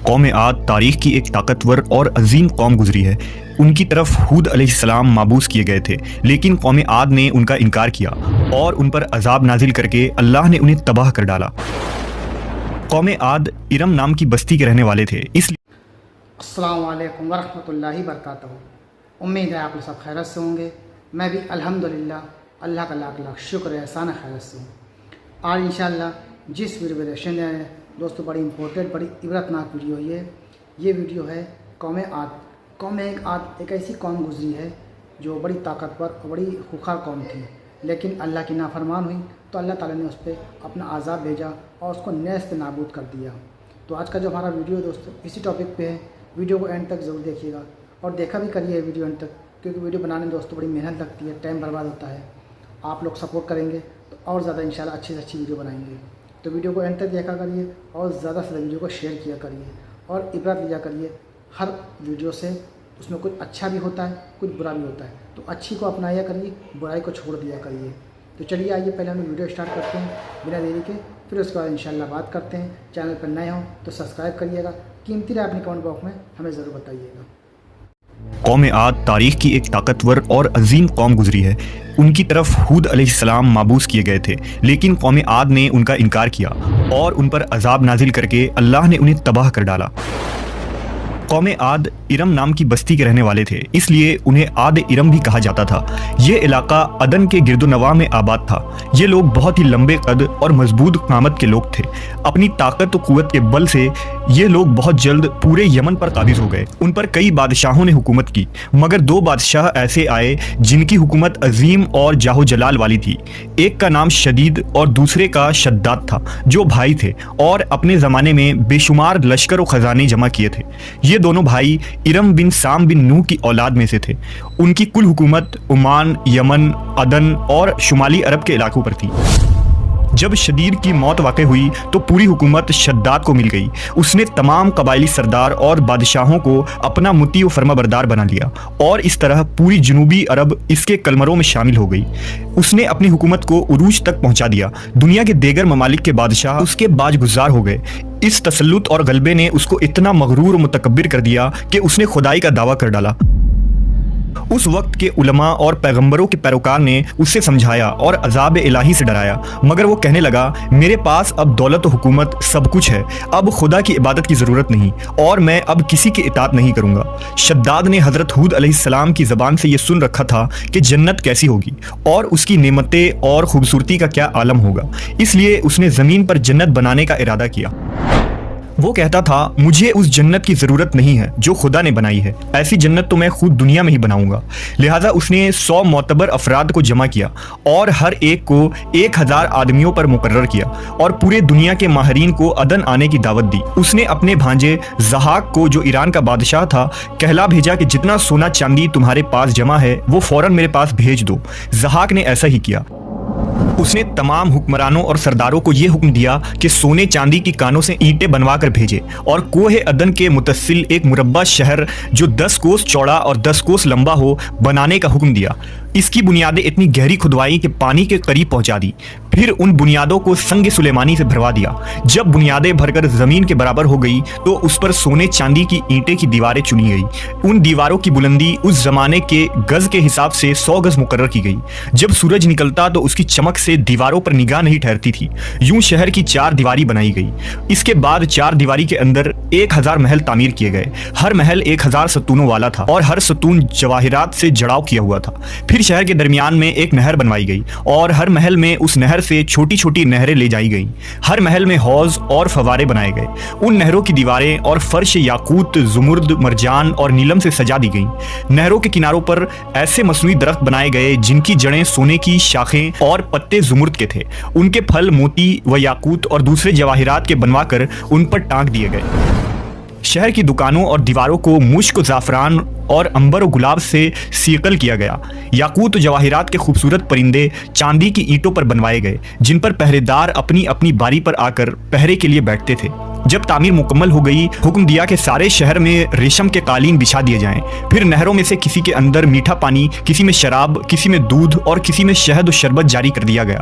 قوم عاد تاریخ کی ایک طاقتور اور عظیم قوم گزری ہے۔ ان کی طرف ہود علیہ السلام مابعوث کیے گئے تھے، لیکن قوم عاد نے ان کا انکار کیا اور ان پر عذاب نازل کر کے اللہ نے انہیں تباہ کر ڈالا۔ قوم عاد ارم نام کی بستی کے رہنے والے تھے، اس لیے السلام علیکم ورحمۃ اللہ وبرکاتہ۔ امید ہے آپ لوگ سب خیرت سے ہوں گے۔ میں بھی الحمدللہ اللہ کا لاکھ لاکھ شکر ہے، احسان خیرت سے ہوں۔ آج انشاءاللہ جس ویڈیو میں ریئیکشن ہے دوستو، بڑی امپورٹنٹ، بڑی عبرتناک ویڈیو یہ ویڈیو ہے قوم عاد۔ قوم عاد ایک ایسی قوم گزری ہے جو بڑی طاقتور اور بڑی خوخار قوم تھی، لیکن اللہ کی نافرمان ہوئی تو اللہ تعالیٰ نے اس پہ اپنا عذاب بھیجا اور اس کو نیست نابود کر دیا۔ تو آج کا جو ہمارا ویڈیو ہے دوستو اسی ٹاپک پہ ہے۔ ویڈیو کو اینڈ تک ضرور دیکھیے گا اور دیکھا بھی کریے ویڈیو اینڈ تک، کیونکہ ویڈیو بنانے میں دوستو بڑی محنت لگتی ہے، ٹائم برباد ہوتا ہے۔ آپ لوگ سپورٹ کریں گے تو اور زیادہ انشاءاللہ اچھی سے اچھی ویڈیو بنائیں گے۔ تو ویڈیو کو اینڈ تک دیکھا کریے اور زیادہ سے زیادہ ویڈیو کو شیئر کیا کریے اور عبرت لیا کریے۔ ہر ویڈیو سے اس میں کچھ اچھا بھی ہوتا ہے، کچھ برا بھی ہوتا ہے، تو اچھی کو اپنایا کریے، برائی کو چھوڑ دیا کریے۔ تو چلیے آئیے پہلے ہم ویڈیو اسٹارٹ کرتے ہیں بنا دیری کے، پھر اس کے بعد انشاءاللہ بات کرتے ہیں۔ چینل پر نئے ہوں تو سبسکرائب کریے گا، قیمتی رائے اپنے کمنٹ باکس میں ہمیں ضرور بتائیے گا۔ قوم عاد تاریخ کی ایک طاقتور اور عظیم قوم گزری ہے۔ ان کی طرف ہود علیہ السلام مابعوث کیے گئے تھے، لیکن قوم عاد نے ان کا انکار کیا اور ان پر عذاب نازل کر کے اللہ نے انہیں تباہ کر ڈالا۔ قوم عاد ارم نام کی بستی کے رہنے والے تھے، اس لیے انہیں عاد ارم بھی کہا جاتا تھا۔ یہ علاقہ عدن کے گرد و نواح میں آباد تھا۔ یہ لوگ بہت ہی لمبے قد اور مضبوط قامت کے لوگ تھے۔ اپنی طاقت و قوت کے بل سے یہ لوگ بہت جلد پورے یمن پر قابض ہو گئے۔ ان پر کئی بادشاہوں نے حکومت کی، مگر دو بادشاہ ایسے آئے جن کی حکومت عظیم اور جاہ و جلال والی تھی۔ ایک کا نام شدید اور دوسرے کا شداد تھا، جو بھائی تھے اور اپنے زمانے میں بے شمار لشکر و خزانے جمع کیے تھے۔ یہ دونوں بھائی ارم بن سام بن نوح کی اولاد میں سے تھے۔ ان کی کل حکومت عمان، یمن، عدن اور شمالی عرب کے علاقوں پر تھی۔ جب شدید کی موت واقع ہوئی تو پوری حکومت شداد کو مل گئی۔ اس نے تمام قبائلی سردار اور بادشاہوں کو اپنا مطیع و فرما بردار بنا لیا اور اس طرح پوری جنوبی عرب اس کے کلمروں میں شامل ہو گئی۔ اس نے اپنی حکومت کو عروج تک پہنچا دیا۔ دنیا کے دیگر ممالک کے بادشاہ اس کے باج گزار ہو گئے۔ اس تسلط اور غلبے نے اس کو اتنا مغرور و متکبر کر دیا کہ اس نے خدائی کا دعویٰ کر ڈالا۔ اس وقت کے علماء اور پیغمبروں کے پیروکار نے اسے سمجھایا اور عذاب الہی سے ڈرایا، مگر وہ کہنے لگا، میرے پاس اب دولت و حکومت سب کچھ ہے، اب خدا کی عبادت کی ضرورت نہیں اور میں اب کسی کی اطاعت نہیں کروں گا۔ شداد نے حضرت ہود علیہ السلام کی زبان سے یہ سن رکھا تھا کہ جنت کیسی ہوگی اور اس کی نعمتیں اور خوبصورتی کا کیا عالم ہوگا، اس لیے اس نے زمین پر جنت بنانے کا ارادہ کیا۔ وہ کہتا تھا، مجھے اس جنت کی ضرورت نہیں ہے جو خدا نے بنائی ہے، ایسی جنت تو میں خود دنیا میں ہی بناؤں گا۔ لہٰذا اس نے 100 معتبر افراد کو جمع کیا اور ہر ایک کو 1000 آدمیوں پر مقرر کیا اور پورے دنیا کے ماہرین کو عدن آنے کی دعوت دی۔ اس نے اپنے بھانجے زحاک کو، جو ایران کا بادشاہ تھا، کہلا بھیجا کہ جتنا سونا چاندی تمہارے پاس جمع ہے وہ فوراً میرے پاس بھیج دو۔ زحاک نے ایسا ہی کیا۔ اس نے تمام حکمرانوں اور سرداروں کو یہ حکم دیا کہ سونے چاندی کی کانوں سے اینٹیں بنوا کر بھیجے اور کوہ عدن کے متصل ایک مربع شہر جو 10 کوس چوڑا اور 10 کوس لمبا ہو بنانے کا حکم دیا۔ اس کی بنیادیں اتنی گہری کھدوائی کہ پانی کے قریب پہنچا دی، پھر ان بنیادوں کو سنگ سلیمانی سے بھروا دیا۔ جب بنیادیں بھر کر زمین کے برابر ہو گئی تو اس پر سونے چاندی کی اینٹیں کی دیواریں چنی گئی۔ ان دیواروں کی بلندی اس زمانے کے گز کے حساب سے 100 گز مقرر کی گئی۔ جب سورج نکلتا تو اس کی چمک سے دیواروں پر نگاہ نہیں ٹھہرتی تھی۔ یوں شہر کی 4 دیواری بنائی گئی۔ اس کے بعد 4 دیواری کے اندر 1000 محل تعمیر کیے گئے۔ ہر محل 1000 ستونوں والا تھا اور ہر ستون جواہرات سے جڑاؤ کیا ہوا تھا۔ پھر شہر کے درمیان میں ایک نہر بنوائی گئی اور ہر محل میں اس نہر سے چھوٹی چھوٹی نہریں لے جائی گئیں۔ ہر محل میں حوض اور فوارے بنائے گئے۔ ان نہروں کی دیواریں اور فرش یاقوت، زمرد، مرجان اور نیلم سے سجا دی گئیں۔ نہروں کے کناروں پر ایسے مصنوعی درخت بنائے گئے جن کی جڑیں سونے کی، شاخیں اور پتے زمرد کے تھے۔ ان کے پھل موتی و یاقوت اور دوسرے جواہرات کے بنوا کر ان پر ٹانک دیے گئے۔ شہر کی دکانوں اور دیواروں کو مشک و زعفران اور عنبر و گلاب سے سیکل کیا گیا۔ یاقوت و جواہرات کے خوبصورت پرندے چاندی کی اینٹوں پر بنوائے گئے جن پر پہرے دار اپنی اپنی باری پر آ کر پہرے کے لیے بیٹھتے تھے۔ جب تعمیر مکمل ہو گئی، حکم دیا کہ سارے شہر میں ریشم کے قالین بچھا دیے جائیں۔ پھر نہروں میں سے کسی کے اندر میٹھا پانی، کسی میں شراب، کسی میں دودھ اور کسی میں شہد و شربت جاری کر دیا گیا۔